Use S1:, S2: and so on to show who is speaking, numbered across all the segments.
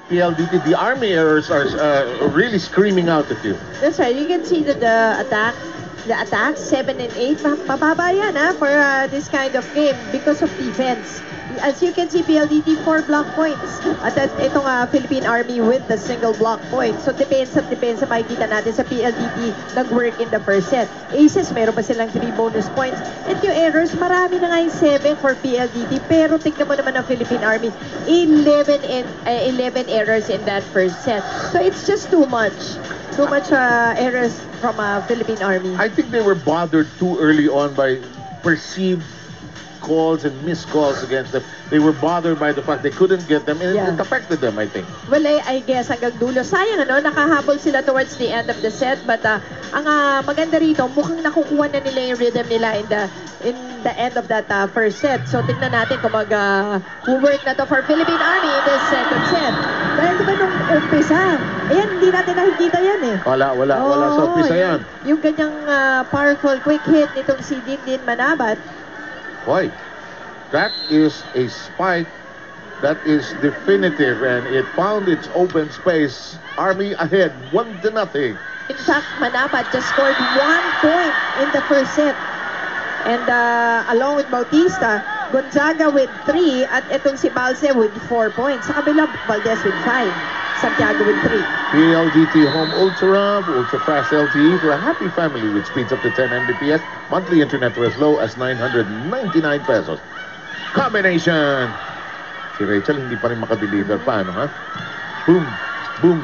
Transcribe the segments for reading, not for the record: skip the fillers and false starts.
S1: PLDT, the Army errors are really screaming out at you.
S2: That's right. You can see that the attacks 7 and 8, mababa yan for this kind of game because of defense. As you can see, PLDT 4 block points. At itong Philippine Army with the single block point. So depensa makikita natin sa PLDT nag-work in the first set. Aces, meron pa silang 3 bonus points. And yung errors, marami na nga yung 7 for PLDT. Pero tignan mo naman ang Philippine Army, 11 errors in that first set. So it's just too much. Too much errors from Philippine Army.
S1: I think they were bothered too early on by perceived calls and missed calls against them. They were bothered by the fact they couldn't get them, and it affected them, I think.
S2: Well, I guess hanggang dulo. Sayang, nakahabol sila towards the end of the set, but ang maganda rito, mukhang nakukuha na nila yung rhythm nila in the end of that first set. So, tignan natin kung work na to for Philippine Army in this second set. Dahil diba nung umpisa, ayan, hindi natin nakikita yan
S1: Wala sa umpisa yan.
S2: Yung ganyang powerful quick hit nitong si Dindin Manabat.
S1: Boy, that is a spike that is definitive, and it found its open space. Army ahead, 1-0.
S2: In fact, Manabat just scored 1 point in the first set. And along with Bautista, Gonzaga with 3 at itong si Balse with 4 points. Sa kabila, Valdez with 5. Santiago with 3.
S1: PLDT Home Ultra Fast LTE for a happy family with speeds up to 10 Mbps. Monthly internet for as low as 999 pesos. Combination! Si Rachel hindi pa rin makadeliver. Paano, ha? Boom! Boom!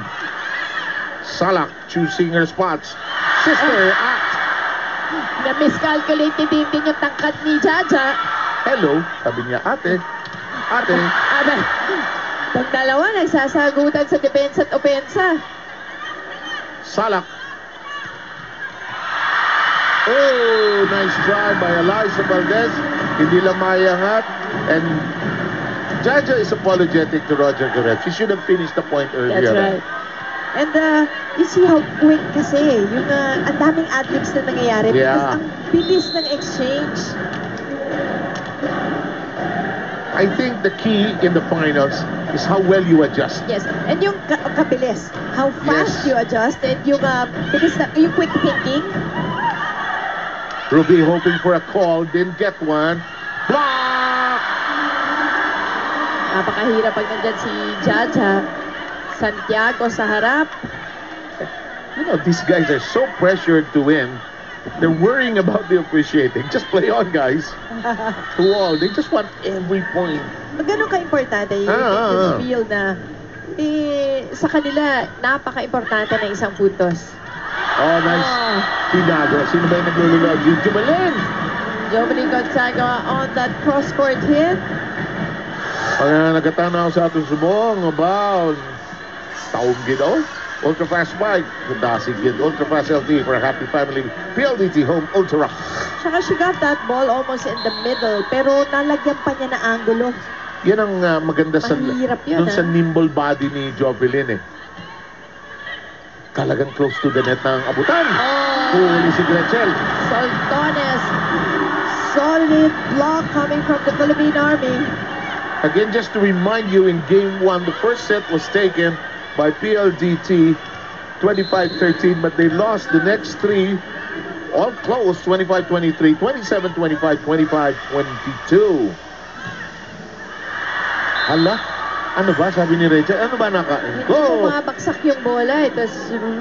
S1: Salak choosing her spots. Sister Act!
S2: Na-miscalculate ni Dindin yung tangkad ni Jaja.
S1: Hello! Sabi niya, ate! Ate!
S2: Pag dalawa, nagsasagutan sa depensa at opensa.
S1: Salak. Oh, nice try by Eliza Valdez. Hindi lang mayangat. And Jaja is apologetic to Roger Garret. She should have finished the point earlier.
S2: That's right. And you see how quick kasi, yung ang daming ad-libs na nangyayari. Because ang bilis ng exchange.
S1: I think the key in the finals is how well you adjust.
S2: Yes, and yung kabilis. How fast you adjust and yung bilis na, yung quick thinking.
S1: Ruby hoping for a call, didn't get one. Block!
S2: Napakahirap pag nandyan si Jaja. Santiago sa harap.
S1: You know, these guys are so pressured to win. They're worrying about the officiating. Just play on, guys. To all. They just want every point.
S2: Ganun ka-importante yung just feel na sa kanila, napaka-importante na isang puntos.
S1: Oh, nice. Pinago. Sino ba yung naglululog? Jumalin!
S2: Jovany Gonzaga on that cross-court hit.
S1: Nagatanaw sa atong subong about taong gidaw. Ultra fast bike. Dasig gid. Ultra fast LT for a happy family. PLDT Home Ultra.
S2: Saka she got that ball almost in the middle, pero nalagyan pa niya na angulo.
S1: Yan ang maganda sa
S2: yun,
S1: sa nimble body ni Jovelyn Talagang close to the net ng abutan. Huli si Gretchen.
S2: Soltones. Solid block coming from the Philippine Army.
S1: Again, just to remind you, in game 1, the first set was taken by PLDT 25-13, but they lost the next 3 all close, 25-23, 27-25, 25-22. Hala, ano ba sabi ni Rachel? Ano ba
S2: Bumabaksak yung bola. It was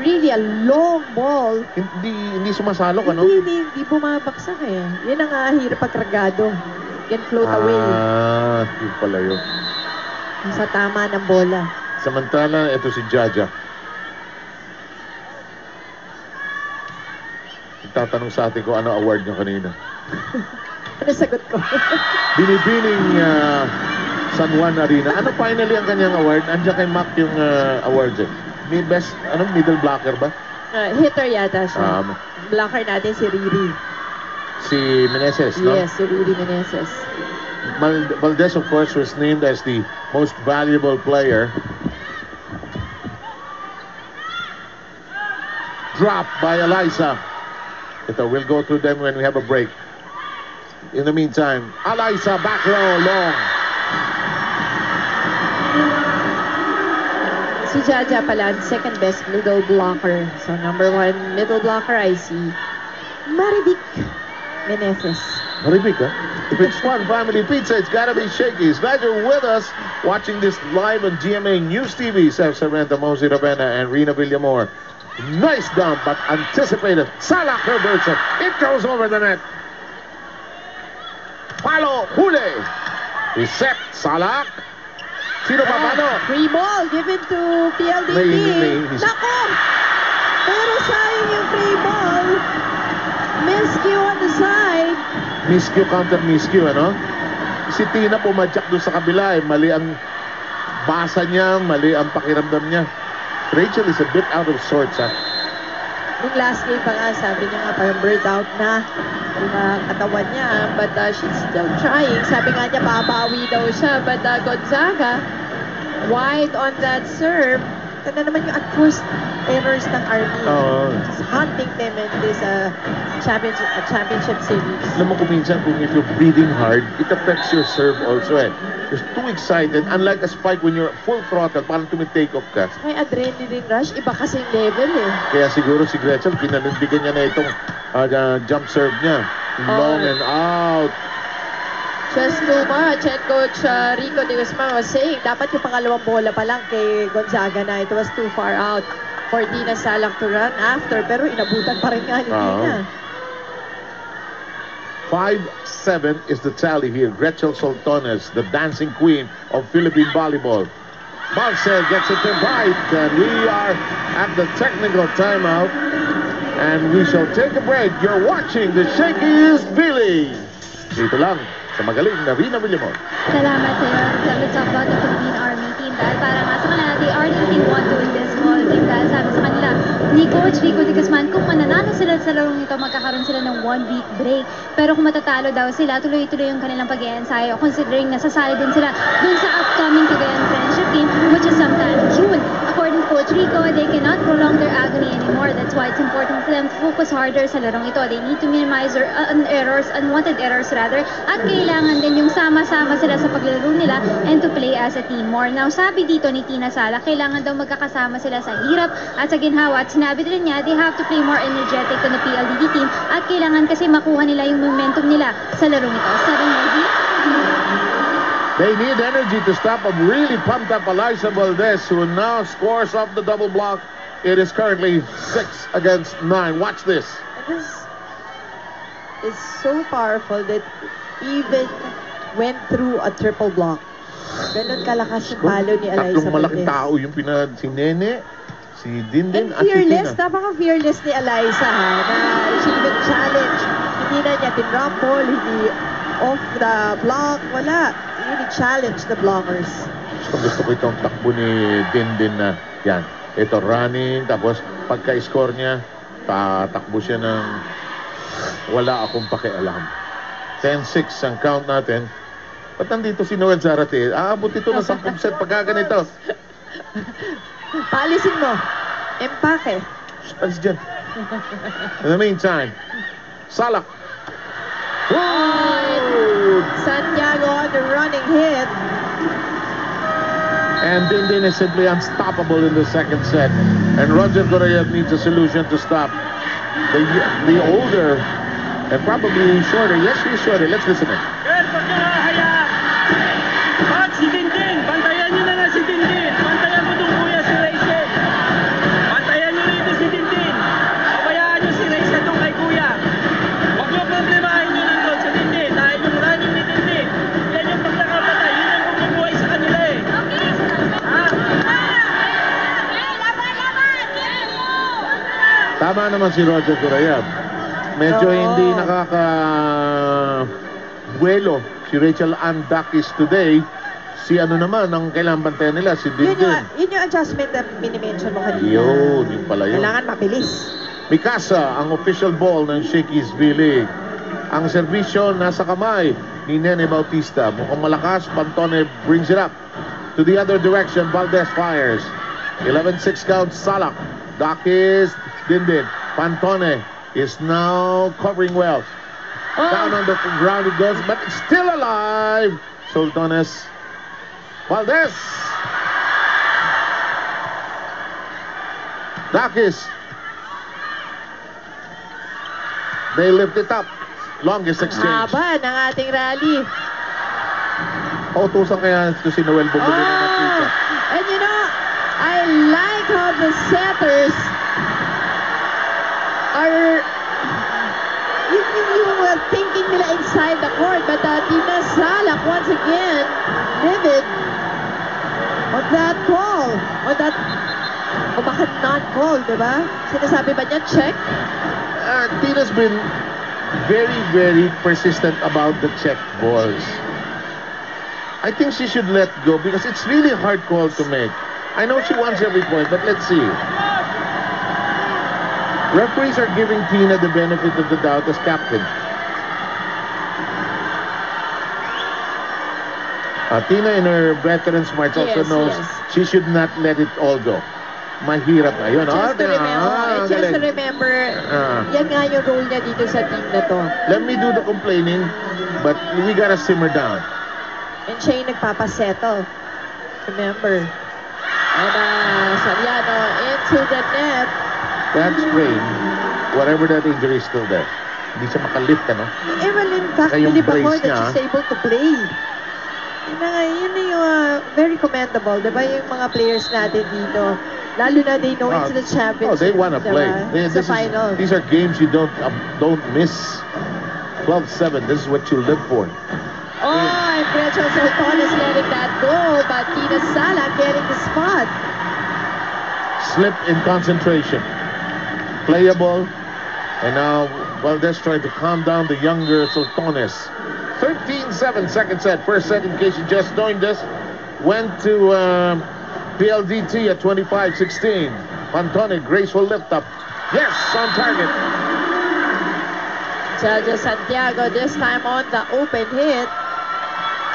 S2: really a long ball.
S1: Hindi sumasalok, ano?
S2: Hindi bumabaksak Yan ang hirap pagkargado. Can float away.
S1: Yun pala yun.
S2: Sa tama ng bola.
S1: Samantala, ito si Jaja. Tatanong sa atin kung ano award niyo kanina.
S2: Ano sagot ko?
S1: Binibining San Juan Arena. Ano finally ang kanyang award? Andiyan kay Mac yung award May best, middle blocker ba?
S2: Hitter yata siya. Blocker natin si Riri.
S1: Si Meneses, no?
S2: Yes, si Riri Meneses.
S1: Valdez, of course, was named as the most valuable player. Drop by Eliza. We'll go through them when we have a break. In the meantime, Eliza back row long.
S2: Si Jaja pala, second best middle blocker. So number 1 middle blocker, I see Marivic Menezes.
S1: Marivic, huh? If it's fun family pizza, it's gotta be Shakey's. Glad you're with us watching this live on GMA News TV. Seth Sarmenta, Mosey Ravena, and Rina Villamor. Nice dump, but anticipated. Salah Herbertson. It goes over the net. Palo, huli. Reset, Salah. Sino pa palo?
S2: Free ball given to PLDT. Nako! Pero sayang yung free ball. Miscue on the side.
S1: Miscue, counter miscue, ano? Si Tina pumadyak doon sa kabila, eh. Mali ang basa niya, mali ang pakiramdam niya. Rachel is a bit out of sorts, ha?
S2: Nung last game pa nga, sabi niya nga parang burnt out na yung katawan niya. But she's still trying. Sabi nga niya, babawi daw siya. But Gonzaga, wide on that serve. Tanda naman yung at-first errors ng Army. Just hunting them in this championship series.
S1: Alam mo kung minsan, kung if you're breathing hard, it affects your serve also, eh. You're too excited. Unlike a spike when you're full throttle, parang tumitake off ka.
S2: May adrenaline rush. Iba kasing level, eh.
S1: Kaya siguro si Gretchen, pinanindigan niya na itong jump serve niya. Long and out.
S2: Just too much. And Coach Rico de Guzman was saying, dapat yung pangalawang bola pa lang kay Gonzaga na. It was too far out for Dina Salang to run after. Pero inabutan pa rin nga ni Dina.
S1: 5-7 is the tally here. Gretchen Soltones, the dancing queen of Philippine volleyball. Marcel gets it to right. And we are at the technical timeout. And we shall take a break. You're watching the Shakey's Billy. Dito lang sa magaling na Rina Villamor.
S3: Salamat sa iyo. Let's talk about the Philippine Army team dahil para nga sa kanila, they are the team want to win this whole game dahil sabi sa kanila ni Coach Rico de Guzman, kung mananalo sila sa larong ito, magkakaroon sila ng 1-week break. Pero kung matatalo daw sila, tuloy-tuloy yung kanilang pag-i-ensayo considering nasasali din sila dun sa upcoming Cagayan Friendship game which is sometime June. According to Coach Rico, they cannot prolong their agony anymore. That's why it's important for them to focus harder sa larong ito. They need to minimize their unwanted errors rather, at kailangan din yung sama-sama sila sa paglalaro nila and to play as a team more. Now, sabi dito ni Tina Sala, kailangan daw magkakasama sila sa hirap at sa ginhawa. At sinabi din niya, they have to play more energetic than the PLDT team at kailangan kasi makuha nila yung momentum nila sa larong ito. 7
S1: They need energy to stop a really pumped up Eliza Valdez, who now scores off the double block. It is currently 6-9. Watch this.
S2: This is so powerful that even went through a triple block. Ganon kalakas yung palo ni Eliza
S1: Tatlong malaking
S2: Valdez.
S1: tao yung si Nene, si Dindin,
S2: And fearless,
S1: at si Tina.
S2: napaka-fearless ni Eliza, ha, na she even challenge. Hindi na niya tinrumble, hindi off the block, wala. Really challenge the blockers.
S1: Gusto ko itong takbo ni Dindin na yan. Ito running, tapos pagka-score niya, tatakbo siya ng wala akong pakialam. 10-6 ang count natin. Ba't nandito si Noel Zarate? Aabot ito ng 10 set pagka ganito.
S2: Paalisin mo. Empake.
S1: Alis dyan. In the meantime, Salak.
S2: Oh, Santiago on the running hit.
S1: And Dindin is simply unstoppable in the second set. And Roger Gorayev needs a solution to stop the older and probably shorter. Yes, he's shorter. Let's listen in.
S4: Good, pag nakahayaan. Pag si Dindin, bantayan nyo na si Dindin. Bantayan mo itong kuya si Rachel. Bantayan nyo rito si Dindin. Pabayaan nyo si Rachel itong kay kuya. Huwag nyo problemahin nyo nandun sa Dindin. Dahil yung running ni Dindin, yan yung pagkakapatay. Yun ang bumubuhay sa kanila eh.
S1: Tama naman si Roger Gorayev. Medyo hindi nakaka-buelo si Rachel Andakis today. Si ano naman, ang kailangan bantayan nila, si Dindin.
S2: Yun yung adjustment na minimension mo kanina.
S1: Yun pala yun.
S2: Kailangan mabilis.
S1: Mikasa, ang official ball ng Shakey's V-League. Ang serbisyo nasa kamay ni Nene Bautista. Mukhang malakas, Pantone brings it up. To the other direction, Valdez fires. 11-6 count, Salak. Dakis, Dindin. Pantone is now covering well. Down on the ground it goes, but it's still alive. Soltones. Valdez. Dakis. They lift it up. Longest exchange.
S2: Haba ng ating rally.
S1: Utusan kaya ito si Noel bumili na ng pizza.
S2: And you know, I like how the setters are you were thinking nila inside the court, but Tina Salak once again vivid on that call, on that o bakit non-call, diba? Sinasabi ba niya check?
S1: Tina's been very, very persistent about the check balls. I think she should let go because it's really a hard call to make. I know she wants every point, but let's see. Referees are giving Tina the benefit of the doubt as captain. Tina in her veteran smarts also knows she should not let it all go. Mahirap na yun.
S2: Just to remember, yan nga yung role niya dito sa team na to.
S1: Let me do the complaining, but we gotta simmer down.
S2: And siya yung nagpapasettle. Remember. And Soriano into the net.
S1: That sprain, whatever that injury is still there. Hindi siya makalift, ano?
S2: Well, in fact,
S1: Kaya yung
S2: believe ako
S1: brace
S2: that
S1: niya,
S2: she's able to play. Yun na yung very commendable, diba? Yung mga players natin dito. Lalo na they know it's the championship.
S1: Oh, they wanna play.
S2: It's the final.
S1: These are games you don't miss. 12-7, this is what you live for.
S2: And Precious Soltones letting that go, but Tina Salak getting the spot.
S1: Slip in concentration. Playable. And now Valdez trying to calm down the younger Soltones. 13-7 second set. First set, in case you just joined us, went to PLDT at 25-16. Pantone, graceful lift up. Yes, on target.
S2: Sergio Santiago this time on the open hit.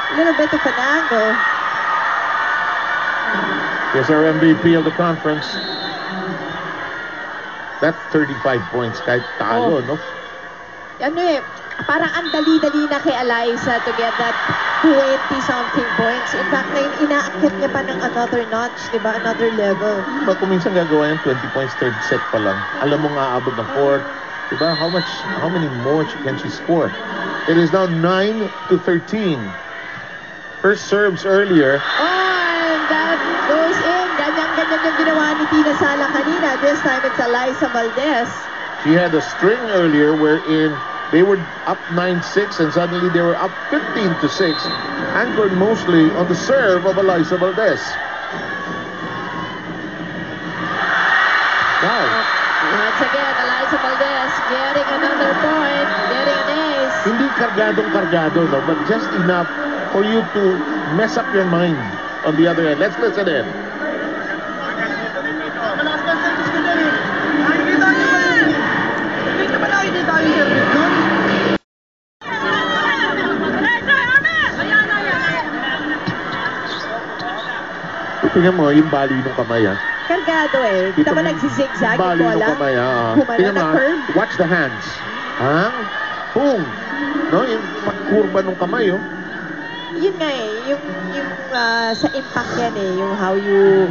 S2: A little bit of an angle.
S1: Here's our MVP of the conference. That's 35 points kahit talo, no?
S2: Ano parang ang dali-dali na kay Eliza to get that 20-something points. In fact, inaakit niya pa ng another notch, di ba? Another level.
S1: Diba, kung minsan gagawa yan, 20 points, third set pa lang. Alam mo nga, abot ng fourth. Diba, how many more can she score? It is now 9-13. First serves earlier.
S2: And that goes in. Ganyan-ganyan yung ginawa ni Tina Salak kanina. This time it's Eliza Valdez.
S1: She had a string earlier wherein they were up 9-6 and suddenly they were up 15-6, anchored mostly on the serve of Eliza Valdez. Wow.
S2: Once again, Eliza Valdez getting another point, getting an ace.
S1: Hindi kargadong-kargado, no? But just enough for you to mess up your mind on the other end. Let's listen in. Tingnan mo, yung bali ng kamay, ha?
S2: Kargado Kita mo nagsizigzag yung
S1: bali ng
S2: bola.
S1: kamay, ha?
S2: Humala
S1: Tingnan mo,
S2: na curve.
S1: watch the hands. Ha? Boom! No, yung pagkurba ng kamay, oh.
S2: Yun nga yung sa impact yan yung how you